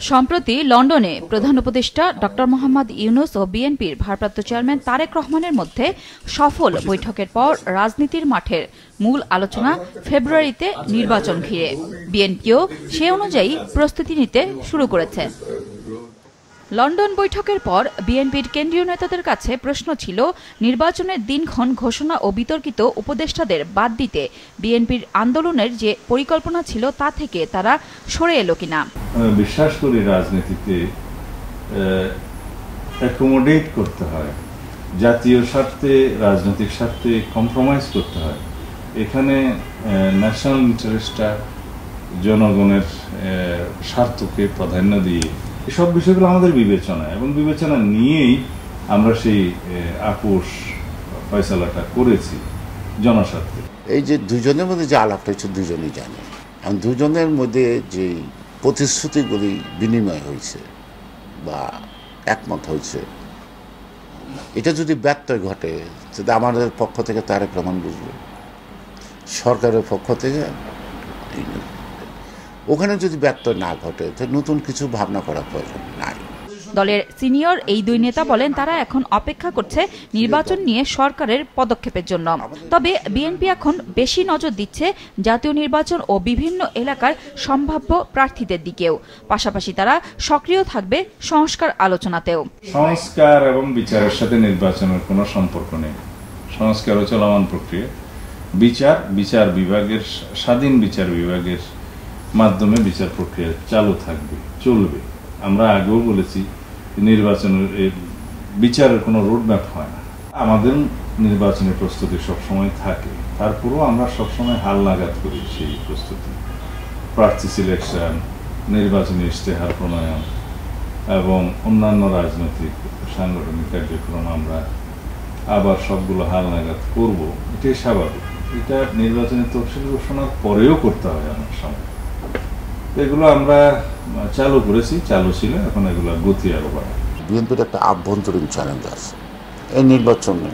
সম্প্রতি লন্ডনে প্রধান উপদেষ্টা ডক্টর মোহাম্মদ ইউনূস ও বিএনপির ভারপ্রাপ্ত চেয়ারম্যান তারেক রহমানের মধ্যে সফল বৈঠকের পর রাজনীতির মাঠের মূল আলোচনা ফেব্রুয়ারিতে নির্বাচন ঘিরে। বিএনপিও সে অনুযায়ী প্রস্তুতি নিতে শুরু করেছে। লন্ডন বৈঠকের পর বিএনপির কেন্দ্রীয় নেতাদের কাছে প্রশ্ন ছিল, নির্বাচনের দিনক্ষণ ঘোষণা ও বিতর্কিত উপদেষ্টাদের বাদ দিতে বিএনপির আন্দোলনের যে পরিকল্পনা ছিল তা থেকে তারা সরে এলো কিনা। বিশ্বাস করি রাজনীতিতে অ্যাকোমোডেট করতে হয়, জাতীয় স্বার্থে রাজনৈতিক স্বার্থে কম্প্রোমাইজ করতে হয়। এখানে ন্যাশনাল ইন্টারেস্টটা জনগণের স্বার্থকে প্রাধান্য দিয়ে এসব বিষয়গুলো আমাদের বিবেচনা এবং বিবেচনা নিয়েই আমরা সেই আপোষ ফয়সালাটা করেছি জনস্বার্থে। এই যে দুজনের মধ্যে যে আলাপটা হচ্ছে দুজনই জানে, এবং দুজনের মধ্যে যে প্রতিশ্রুতিগুলি বিনিময় হয়েছে বা একমত হয়েছে, এটা যদি ব্যত্যয় ঘটে সেটা আমাদের পক্ষ থেকে তারেক রহমান বুঝবে, সরকারের পক্ষ থেকে ওখানে যদি ব্যত্যয় না ঘটে তাহলে নতুন কিছু ভাবনা করার প্রয়োজন নাই। দলের সিনিয়র এই দুই নেতা বলেন, তারা এখন অপেক্ষা করছে নির্বাচন নিয়ে সরকারের পদক্ষেপের জন্য। তবে বিএনপি এখন বেশি নজর দিচ্ছে জাতীয় নির্বাচন ও বিভিন্ন এলাকার সম্ভাব্য প্রার্থীদের দিকেও। পাশাপাশি তারা সক্রিয় থাকবে সংস্কার আলোচনাতেও। সংস্কার এবং বিচারের সাথে নির্বাচনের কোনো সম্পর্ক নেই। সংস্কারও চলমান প্রক্রিয়া। বিচার বিভাগের স্বাধীন বিচার বিভাগের মাধ্যমে বিচার প্রক্রিয়া চালু থাকবে, চলবে। আমরা আগেও বলেছি নির্বাচনের বিচারের কোনো রোডম্যাপ হয় না। আমাদের নির্বাচনের প্রস্তুতি সবসময় থাকে, তারপরেও আমরা সবসময় হালনাগাদ করি সেই প্রস্তুতি। প্রার্থী সিলেকশন, নির্বাচনী ইশতেহার প্রণয়ন এবং অন্যান্য রাজনৈতিক সাংগঠনিক কার্যক্রম আমরা আবার সবগুলো হালনাগাদ করব, এটাই স্বাভাবিক। এটা নির্বাচনের তফসিল ঘোষণার পরেও করতে হয় অনেক সময়। এগুলো আমরা চালু করেছি, চালু ছিল, এখন এগুলো গতি আরো বাড়ে। বিএনপির একটা আভ্যন্তরীণ চ্যালেঞ্জ আছে, এই নির্বাচনে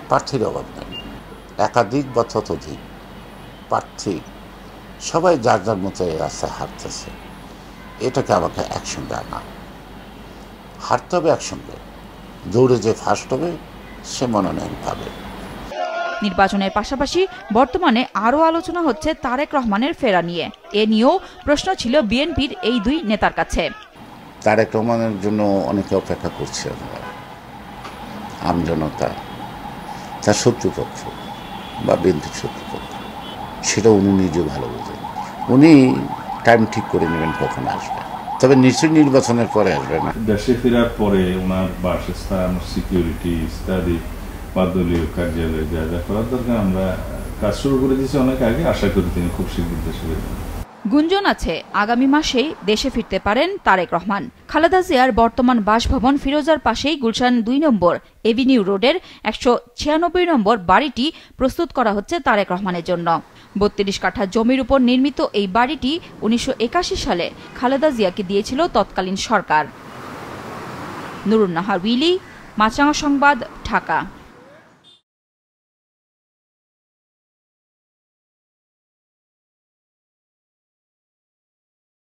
প্রার্থীর অভাব নেই, একাধিক বা ততোধিক প্রার্থী সবাই যার যার মতো এই রাস্তায় হাঁটতেছে। এটাকে আমাকে একসঙ্গে আনা, হাঁটতে হবে একসঙ্গে, দৌড়ে যে ফার্স্ট হবে সে মনোনয়ন পাবে। নির্বাচনের পাশাপাশি বর্তমানে আরও আলোচনা হচ্ছে তারেক রহমানের ফেরা নিয়ে। এ নিয়েও প্রশ্ন ছিল বিএনপির এই দুই নেতার কাছে। তারেক রহমানের জন্য অনেকে অপেক্ষা করছে, আমজনতা, তার শত্রুপক্ষ বা বিএনপির শত্রুপক্ষ, সেটা উনি নিজেও ভালো বোঝেন। উনি টাইম ঠিক করে নেবেন কখন আসবে, তবে নিশ্চয়ই নির্বাচনের পরে আসবে না। দেশে ফেরার পরে ওনার বাসস্থান, সিকিউরিটি ইত্যাদি বা দলীয় কার্যালয়ে যা যা করার দরকার আমরা কাজ শুরু করে দিয়েছি অনেক আগে। আশা করি তিনি খুব শীঘ্র দেশে ফিরবেন। গুঞ্জন আছে আগামী মাসেই দেশে ফিরতে পারেন তারেক রহমান। খালেদা জিয়ার বর্তমান বাসভবন ফিরোজার পাশেই গুলশান ২ নম্বর এভিনিউ রোডের ১৯৬ নম্বর বাড়িটি প্রস্তুত করা হচ্ছে তারেক রহমানের জন্য। ৩২ কাঠা জমির উপর নির্মিত এই বাড়িটি ১৯৮১ সালে খালেদা জিয়াকে দিয়েছিল তৎকালীন সরকার। নুরুন নাহার উইলি, মাছরাঙা সংবাদ, ঢাকা।